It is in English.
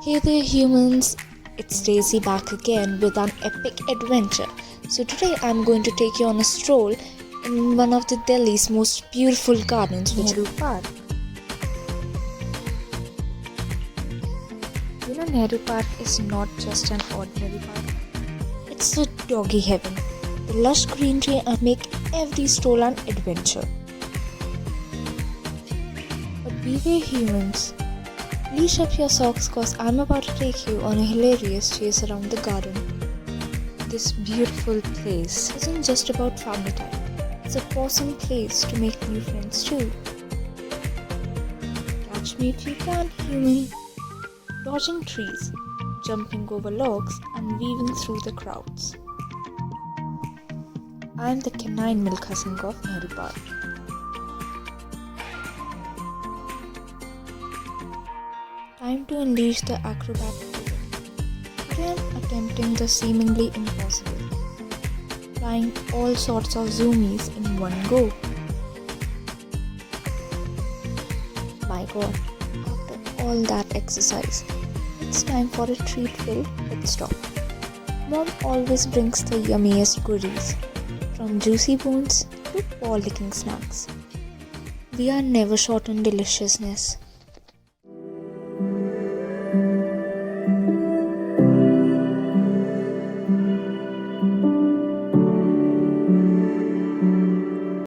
Hey there humans, it's Daisy back again with an epic adventure. So today I'm going to take you on a stroll in one of the Delhi's most beautiful gardens, Nehru Park. You know, Nehru Park is not just an ordinary park. It's a doggy heaven. The lush greenery and make every stroll an adventure. But beware humans. Leash up your socks cause I'm about to take you on a hilarious chase around the garden. This beautiful place isn't just about family time. It's a awesome place to make new friends too. Catch me if you can, human. Dodging trees, jumping over logs and weaving through the crowds. I'm the canine Milkha Singh of Nehru Park. Time to unleash the acrobatic rhythm. Today I'm attempting the seemingly impossible, flying all sorts of zoomies in one go. My god, after all that exercise, it's time for a treat-filled pit stop. Mom always brings the yummiest goodies, from juicy bones to paw-licking snacks. We are never short on deliciousness.